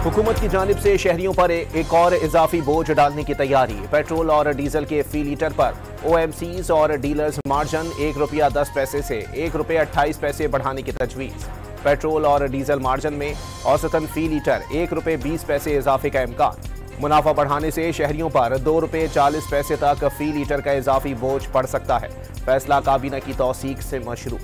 हुकूमत की जानिब से शहरियों पर एक और इजाफी बोझ डालने की तैयारी। पेट्रोल और डीजल के फी लीटर पर OMCs और डीलर्स मार्जिन ₹1.10 से ₹1.28 बढ़ाने की तजवीज़। पेट्रोल और डीजल मार्जिन में औसतन फी लीटर ₹1.20 इजाफे का इम्कान। मुनाफा बढ़ाने से शहरियों पर ₹2.40 तक फी लीटर का इजाफी बोझ पड़ सकता है। फैसला काबीना की तौसीक से मशरू।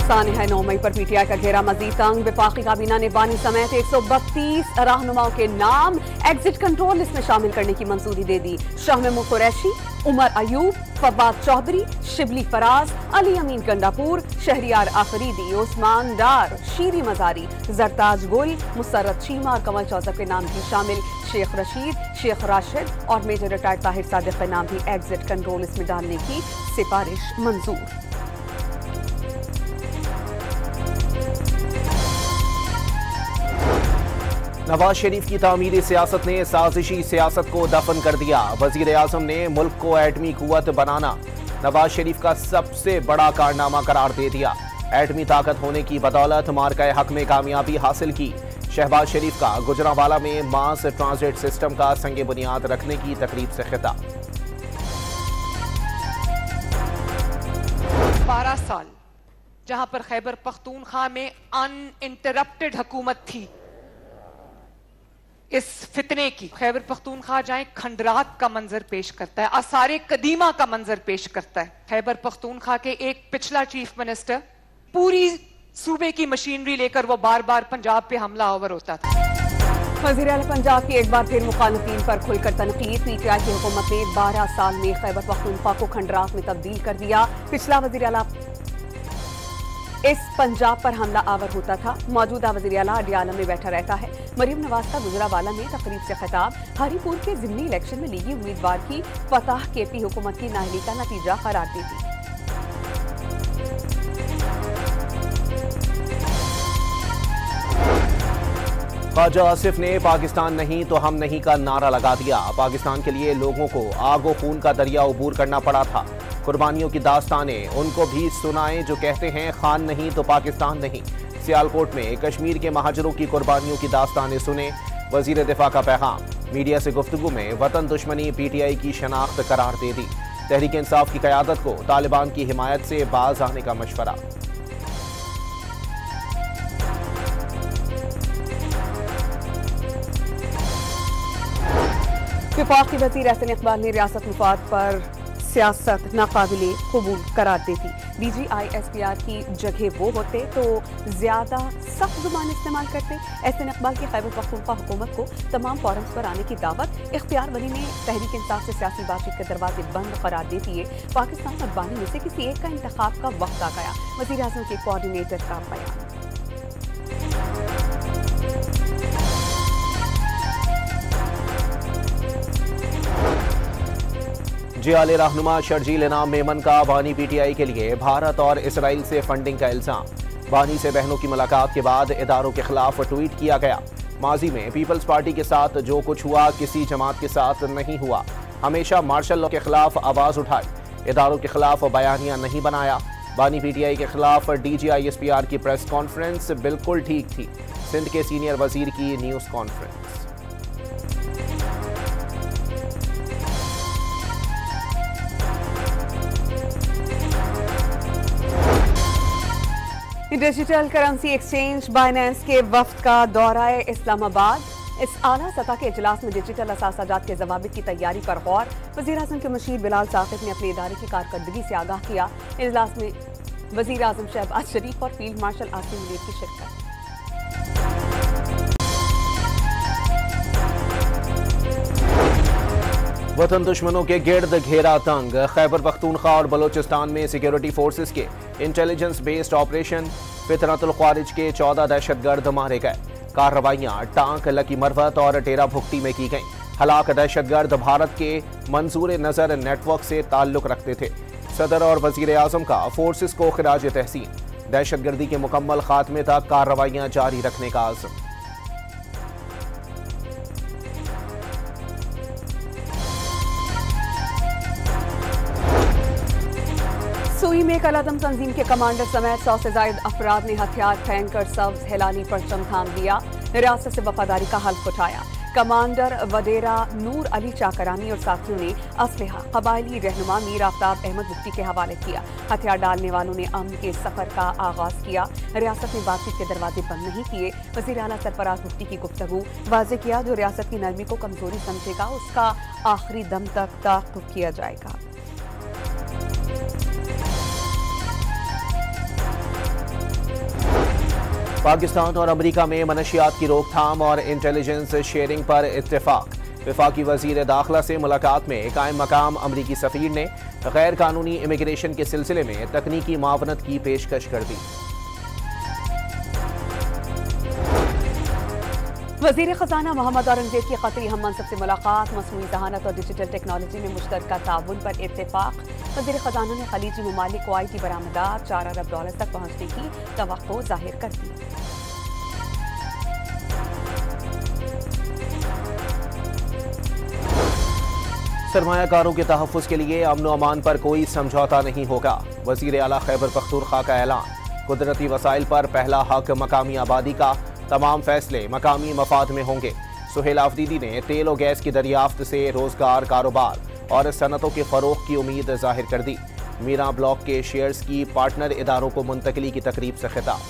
सानहा 9 मई पर PTI का घेरा मजीद तंग। वफाकी काबीना ने बानी समेत 132 रहनुमाओं के नाम एग्जिट कंट्रोल लिस्ट में शामिल करने की मंजूरी दे दी। शाह महमूद कुरैशी, उमर अयूब, फवाद चौधरी, शिबली फराज, अली अमीन गंडापुर, शहरियार आफरीदी, उस्मान डार, शीरी मजारी, जरताज गुल, मुसरत चीमा और कमल चौधरी के नाम भी शामिल। शेख रशीद, शेख राशिद और मेजर रिटायर्ड ताहिर सादिक के नाम भी एग्जिट कंट्रोल लिस्ट में डालने की सिफारिश मंजूर। नवाज शरीफ की तामीरी सियासत ने साजिशी सियासत को दफन कर दिया। वजीर आजम ने मुल्क को एटमी कुव्वत बनाना नवाज शरीफ का सबसे बड़ा कारनामा करार दे दिया। एटमी ताकत होने की बदौलत मार्का हक में कामयाबी हासिल की। शहबाज शरीफ का गुजरांवाला में मास ट्रांजिट सिस्टम का संग बुनियाद रखने की तकरीब से खिताब। 12 साल जहां पर खैबर पख्तूनख्वा में अनइंटरप्टेड हुकूमत थी, इस फितने की खैबर पख्तूनख्वा जाए खंडरात का मंजर पेश करता है, आसारे कदीमा का मंजर पेश करता है। खैबर पख्तूनख्वा के एक पिछला चीफ मिनिस्टर पूरी सूबे की मशीनरी लेकर वो बार बार पंजाब पे हमला आवर होता था। वज़ीर आला पंजाब की एक बार फिर मुखालिफिन पर खुलकर तनकीद। PTI की हुकूमत ने 12 साल में खैबर पख्तूनख्वा को खंडरात में तब्दील कर दिया। पिछला वज़ीर आला इस पंजाब पर हमला आवर होता था। मौजूदा वज़ीर आला अडियाला में बैठा रहता है। मरीम नवाज का गुजरांवाला में तकरीब से खिताब। हरीपुर के ज़िमनी इलेक्शन में लीगी उम्मीदवार की फतह KP हुकूमत की नाअहली का नतीजा करार दी थी। ख्वाजा आसिफ ने पाकिस्तान नहीं तो हम नहीं का नारा लगा दिया। पाकिस्तान के लिए लोगों को आगो खून का दरिया उबूर करना पड़ा था। कुर्बानियों की दास्तानें उनको भी सुनाएं जो कहते हैं खान नहीं तो पाकिस्तान नहीं। सियालकोट में कश्मीर के महाजरों की कुर्बानियों की दास्तानें सुने। वजीर दिफा का पैगाम। मीडिया से गुफ्तगू में वतन दुश्मनी PTI की शनाख्त करार दे दी। तहरीक इंसाफ की क़यादत को तालिबान की हिमायत से बाज आने का मशवरा। वफाकी वज़ीर एहसन इकबाल ने रियासत मुफाद पर सियासत नाकाबिले कबूल करार दी थी। DGI SPR की जगह वो होते तो ज्यादा सख्त जुबान इस्तेमाल करते। एहसन इकबाल की खैबर पख्तूनख्वा हुकूमत को तमाम फोरम्स पर आने की दावत। इख्तियार वली ने तहरीक इंसाफ से सियासी बातचीत के दरवाजे बंद करार दे दिए। पाकिस्तान और बानी में से किसी एक का इंतखाब का वक्त आ गया। वज़ीर आज़म के कोऑर्डिनेटर का बयान। जियाले रहनुमा शर्जील इनाम मेमन का बानी PTI के लिए भारत और इसराइल से फंडिंग का इल्जाम। बानी से बहनों की मुलाकात के बाद इदारों के खिलाफ ट्वीट किया गया। माजी में पीपल्स पार्टी के साथ जो कुछ हुआ किसी जमात के साथ नहीं हुआ। हमेशा मार्शल लॉ के खिलाफ आवाज उठाई, इदारों के खिलाफ बयानिया नहीं बनाया। बानी PTI के खिलाफ DGI SPR की प्रेस कॉन्फ्रेंस बिल्कुल ठीक थी। सिंध के सीनियर वजीर की news conference. Digital currency exchange Binance के वफ्द का दौरा इस्लामाबाद। इस आला सतह के इजलास में डिजिटल असासाजात के जवाबित की तैयारी पर गौर। वज़ीर आज़म के मुशीर बिलाल साकिब ने अपने इदारे की कारकर्दगी से आगाह किया। इजलास में वज़ीर आज़म शहबाज शरीफ और फील्ड मार्शल आसिम मुनीर की शिरकत। वतन दुश्मनों के गिर्द घेरा तंग। खैबर पख्तूनख्वा और बलोचिस्तान में सिक्योरिटी फोर्सेस के इंटेलिजेंस बेस्ड ऑपरेशन। फितरतुल ख्वारिज के 14 दहशतगर्द मारे गए। कार्रवाइयां टांक लकी मरवत और डेरा भुगटी में की गईं। हलाक दहशतगर्द भारत के मंजूर नजर नेटवर्क से ताल्लुक रखते थे। सदर और वजीर आजम का फोर्सेस को खिराज तहसीन। दहशतगर्दी के मुकम्मल खात्मे तक कार्रवाइयां जारी रखने का आज़म। सुई में कल-अदम तंजीम के कमांडर समेत 100 से ज्यादा अफराद ने हथियार फेंककर सब्ज हिलानी परचम थाम दिया। रियासत से वफादारी का हल्फ उठाया। कमांडर वडेरा नूर अली चाकरानी और साथियों ने असलहा कबायली रहनुमा मीर आफ्ताब अहमद मुफ्ती के हवाले किया। हथियार डालने वालों ने अमन के सफर का आगाज किया। रियासत में बातचीत के दरवाजे बंद नहीं किए। वज़ीर आला सरफराज मुफ्ती की गुफ्तगू वाज़ेह किया, जो रियासत की नरमी को कमजोरी समझेगा उसका आखिरी दम तक ताक़ुब किया जाएगा। पाकिस्तान और अमेरिका में मनशियात की रोकथाम और इंटेलिजेंस शेयरिंग पर इत्तेफाक। वफाकी वजीर दाखिला से मुलाकात में कायम मकाम अमरीकी सफीर ने गैर कानूनी इमिग्रेशन के सिलसिले में तकनीकी मावनत की पेशकश कर दी। वजीर खजाना मोहम्मद औरंगजेब की कतरी हम मनसब से मुलाकात। मसनूई जहानत और डिजिटल टेक्नोलॉजी में मुश्तरका ताउन पर इत्तेफाक। वजीर खजाना ने खलीजी ममालिक को आईटी बरामदात $4 अरब तक पहुंचने की तवक्को जाहिर कर दी। सरमायाकारों के तहफ़्फ़ुज़ के लिए अमन व अमान पर कोई समझौता नहीं होगा। वज़ीर आला खैबर पख्तूनख्वा का ऐलान। कुदरती वसाइल पर पहला हक मकामी आबादी का, तमाम फैसले मकामी मफाद में होंगे। सुहेल आफरीदी ने तेल और गैस की दरियाफ्त से रोजगार, कारोबार और सनतों के फरोग की उम्मीद जाहिर कर दी। मीरा ब्लॉक के शेयर्स की पार्टनर इदारों को मुंतकली की तकरीब से खिताब।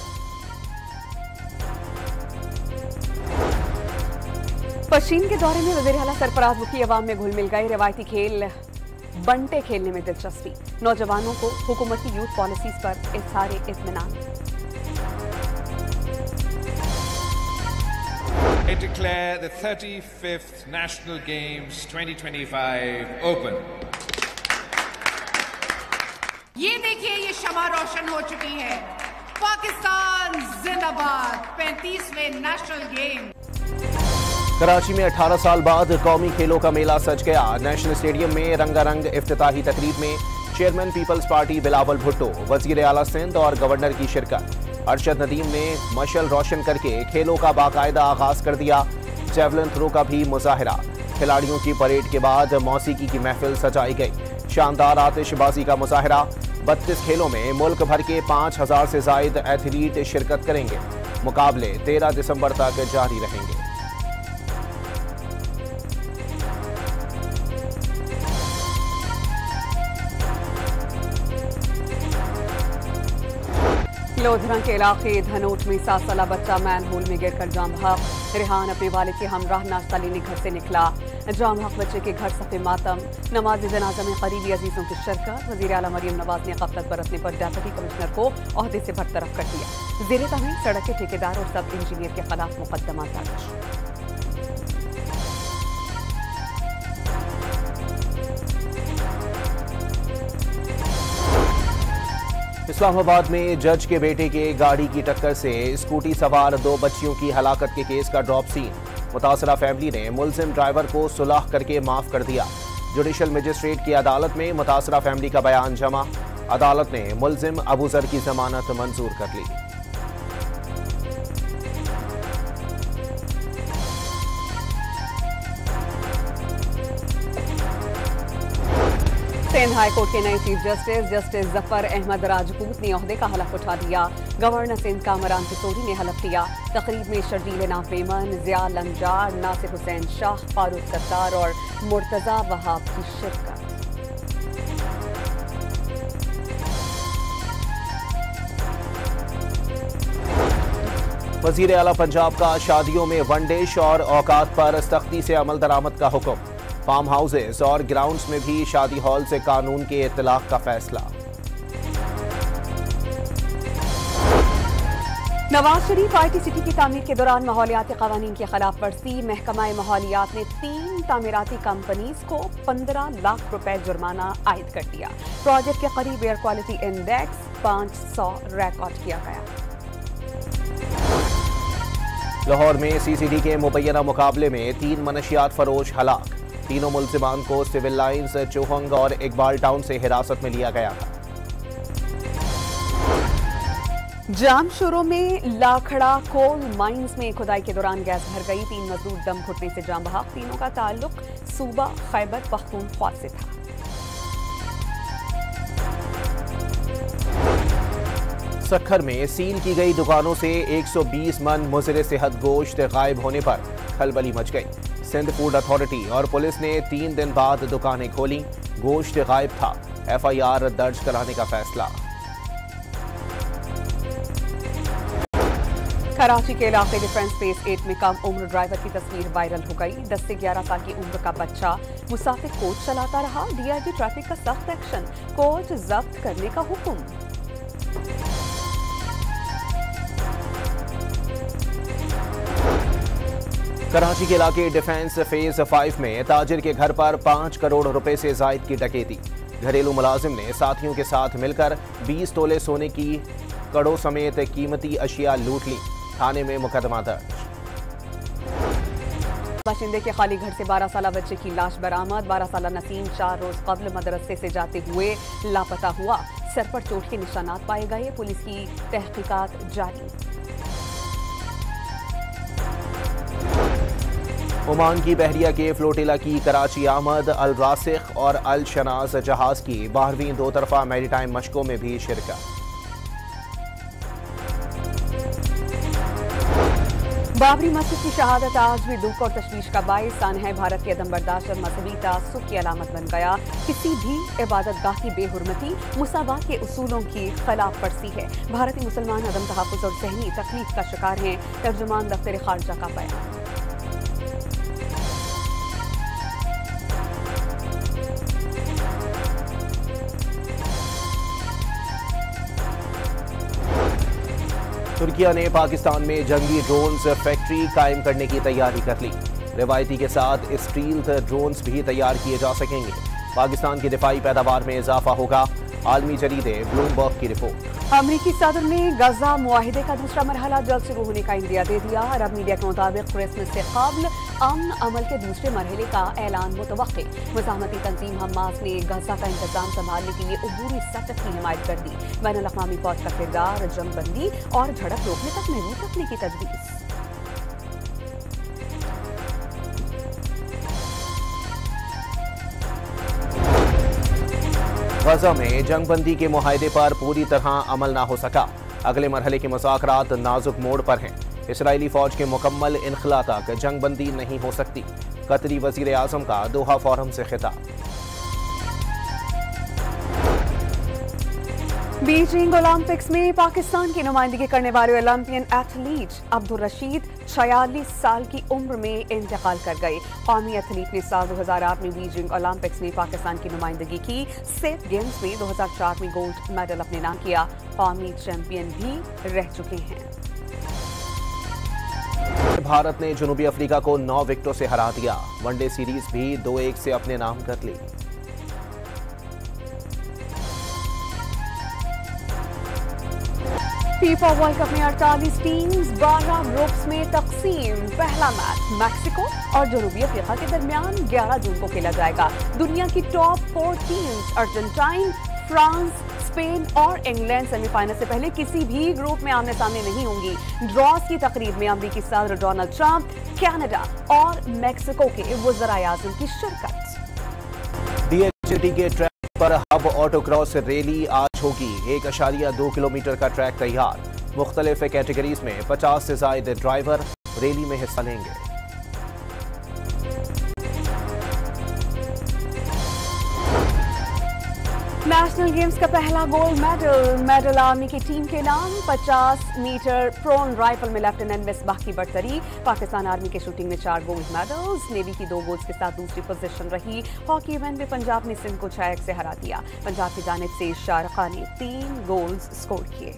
पश्चिम के दौरे में वज़ीर आला सरफराज मुफ्ती अवाम में घुल मिल गए। रिवायती खेल बंटे खेलने में दिलचस्पी। नौजवानों को हुकूमती यूथ पॉलिसीज पर इज़हार इत्मीनान। I declare the 35th National Games 2025 open. ये देखिए, ये शमा रोशन हो चुकी है। पाकिस्तान जिंदाबाद। 35वें नेशनल गेम। कराची में 18 साल बाद कौमी खेलों का मेला सज गया। नेशनल स्टेडियम में रंगारंग इफ्तिताही तकरीब में चेयरमैन पीपल्स पार्टी बिलावल भुट्टो, वजीर आला सिंध और गवर्नर की शिरकत। अरशद नदीम ने मशल रोशन करके खेलों का बाकायदा आगाज कर दिया। जेवलिन थ्रो का भी मुजाहिरा। खिलाड़ियों की परेड के बाद मौसीकी की महफिल सजाई गई। शानदार आतिशबाजी का मुजाहिरा। 32 खेलों में मुल्क भर के 5000 से जायद एथलीट शिरकत करेंगे। मुकाबले 13 दिसंबर तक जारी रहेंगे। लोधरा के इलाके धनोट में 7 साला बच्चा मैन होल में गिरकर जाम हक। रेहान अपने वालिद के हमराह नाश्ता लेने घर से निकला। जाम हक बच्चे के घर सफे मातम। नमाज जनाजा में करीबी अजीजों की शिरकत। वज़ीर आला मरियम नवाज ने गफलत बरतने पर डेप्यूटी कमिश्नर को ओहदे से बरतरफ कर दिया। ज़ेरे तमीम सड़क के ठेकेदार और सब इंजीनियर के खिलाफ मुकदमा दर्ज। इस्लामाबाद में जज के बेटे के गाड़ी की टक्कर से स्कूटी सवार 2 बच्चियों की हलाकत के केस का ड्रॉप सीन। मुतासरा फैमिली ने मुलजिम ड्राइवर को सुलह करके माफ कर दिया। जुडिशल मजिस्ट्रेट की अदालत में मुतासरा फैमिली का बयान जमा। अदालत ने मुलजिम अबूजर की जमानत मंजूर कर ली। सिंध हाई कोर्ट के नए चीफ जस्टिस जफर अहमद राजपूत ने ओहदे का हलफ उठा दिया। गवर्नर सिंध कामरान किशोरी ने हलफ लिया। तकरीब में शर्जील नाम मेमन, जिया लंजार, नासिर हुसैन शाह, फारूक सत्तार और मुर्तजा वहाब की शिरकत। वजीर आला पंजाब का शादियों में वनडिश और औकात पर सख्ती से अमल दरामद का हुक्म। फार्म हाउसेस और ग्राउंड्स में भी शादी हॉल से कानून के इत्तलाक का फैसला। नवाज शरीफ आईटी सिटी की तामीर के दौरान माहौलियाती कवानीन की खिलाफ वर्जी। महकमा माहौलियात ने 3 तामीराती कंपनीज को 15 लाख रुपए जुर्माना आयद कर दिया। प्रोजेक्ट के करीब एयर क्वालिटी इंडेक्स 500 रिकॉर्ड किया गया। लाहौर में सीसीडी के मुबैना मुकाबले में 3 मनशियात फरोश हलाक। तीनों मुल्जिमान को सिविल लाइन्स, चोहंग और इकबाल टाउन से हिरासत में लिया गया था। जामशोरो में लाखड़ा कोल माइंस में खुदाई के दौरान गैस भर गई। 3 मजदूर दम घुटने से जाम बहाक। तीनों का ताल्लुक सूबा खैबर पख्तूनख्वा से था। सखर में सील की गई दुकानों से 120 मन मुज़र सेहत गोश्त गायब होने पर खलबली मच गई। सिंध फूड अथॉरिटी और पुलिस ने 3 दिन बाद दुकानें खोली। गोश्त गायब था। FIR दर्ज कराने का फैसला। कराची के इलाके डिफेंस फेज 8 में कम उम्र ड्राइवर की तस्वीर वायरल हो गई। 10 से 11 साल की उम्र का बच्चा मुसाफिर कोच चलाता रहा। DIG ट्रैफिक का सख्त एक्शन, कोच जब्त करने का हुक्म। कराची के इलाके डिफेंस फेज 5 में ताजिर के घर पर 5 करोड़ रुपए से जायद की डकैती। घरेलू मुलाजिम ने साथियों के साथ मिलकर 20 तोले सोने की कड़ों समेत कीमती अशिया लूट ली। थाने में मुकदमा दर्ज। बाशिंदे के खाली घर से 12 साला बच्चे की लाश बरामद। 12 साला नसीम 4 रोज कब्ल मदरसे से जाते हुए लापता हुआ। सर पर चोट के निशानात पाए गए। पुलिस की तहकीकात जारी। ओमान की बहरिया के फ्लोटिला की कराची आमद। अल रासिख और अल शनाज जहाज की 12वीं 2 तरफा मैरीटाइम मशकों में भी शिरकत। बाबरी मस्जिद की शहादत आज भी दुख और तशवीश का बाइस। सानह भारत के अदम बर्दाश्त और मजहबी तासुब की अलामत बन गया। किसी भी इबादतगाह की बेहुरमती मुसावात के उसूलों की खिलाफ वर्जी है। भारतीय मुसलमान अदम तहफ़्फ़ुज़ और ज़हनी तकलीफ का शिकार हैं। तर्जुमान दफ्तर खारजा का बयान। तुर्किया ने पाकिस्तान में जंगी ड्रोन्स फैक्ट्री कायम करने की तैयारी कर ली। रिवायती के साथ स्टील्थ ड्रोन्स भी तैयार किए जा सकेंगे। पाकिस्तान की दिफाई पैदावार में इजाफा होगा। आलमी जरीदे ब्लूमबर्ग की रिपोर्ट। अमरीकी सदर ने गजा मुआहिदे का दूसरा मरहला जल्द शुरू होने का इंदिया दे दिया। अरब मीडिया के मुताबिक क्रिसमस से कबल अमन अमल के दूसरे मरहले का ऐलान मुतवक्के। मुज़ाहमती तंजीम हमास ने गजा का इंतजाम संभालने के लिए अबूरी सख्त की हिमायत कर दी। बैनुल अक़वामी फौज का किरदार जंगबंदी और झड़प रोकने तक महदूद रखने की तजवीज़। गजा में जंगबंदी के मुआहदे पर पूरी तरह अमल न हो सका। अगले मरहले के मुज़ाकरात नाजुक मोड़ पर हैं। इसराइली फौज के मुकम्मल इनखला तक जंगबंदी नहीं हो सकती। कतरी वज़ीर आज़म का दोहा फोरम से खिताब। बीजिंग ओलंपिक्स में पाकिस्तान की नुमाइंदगी करने वाले ओलंपियन एथलीट अब्दुल रशीद 46 साल की उम्र में इंतकाल कर गए। कौमी एथलीट ने साल 2008 में बीजिंग ओलंपिक्स में पाकिस्तान की नुमाइंदगी की। सेफ गेम्स में 2004 में गोल्ड मेडल अपने नाम किया। कौमी चैंपियन भी रह चुके हैं। भारत ने जनूबी अफ्रीका को 9 विकेटों से हरा दिया। वनडे सीरीज भी 2-1 से अपने नाम कर ली। फीफा वर्ल्ड कप में 48 टीम्स 12 ग्रुप्स में तकसीम। पहला मैच मैक्सिको और जनूबी अफ्रीका के दरमियान 11 जून को खेला जाएगा। दुनिया की top 4 teams Argentine, France, Spain और इंग्लैंड सेमीफाइनल से पहले किसी भी ग्रुप में आमने सामने नहीं होंगी। ड्रॉस की तकरीब में अमरीकी सदर डोनाल्ड ट्रंप, कनाडा और मैक्सिको के वज़राए आज़म की शिरकत। DHT के ट्रैक पर हब ऑटोक्रॉस रैली आज होगी। 1.2 किलोमीटर का ट्रैक तैयार। मुख्तलिफ कैटेगरीज में 50 से ज्यादा ड्राइवर रैली में हिस्सा लेंगे। नेशनल गेम्स का पहला गोल्ड मेडल आर्मी की टीम के नाम। 50 मीटर प्रोन राइफल में लेफ्टिनेंट मिसबाह की बढ़तरी। पाकिस्तान आर्मी के शूटिंग में 4 गोल्ड मेडल्स। नेवी की 2 गोल्ड्स के साथ दूसरी पोजीशन रही। हॉकी इवेंट में पंजाब ने सिंध को 6-1 से हरा दिया। पंजाब की जानिब से शारका ने 3 गोल्स स्कोर किए।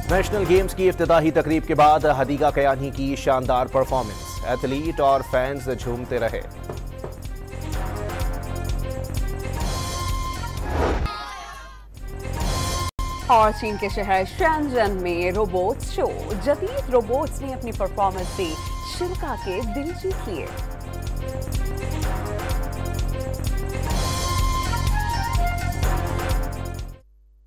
नेशनल गेम्स की इफ्तिताही तकरीब के बाद हदीका कयानी की शानदार परफॉर्मेंस। एथलीट और फैंस झूमते रहे। और चीन के शहर शेंजन में रोबोट्स शो। जदीद रोबोट्स ने अपनी परफॉर्मेंस से शिरका के दिल जीत लिए।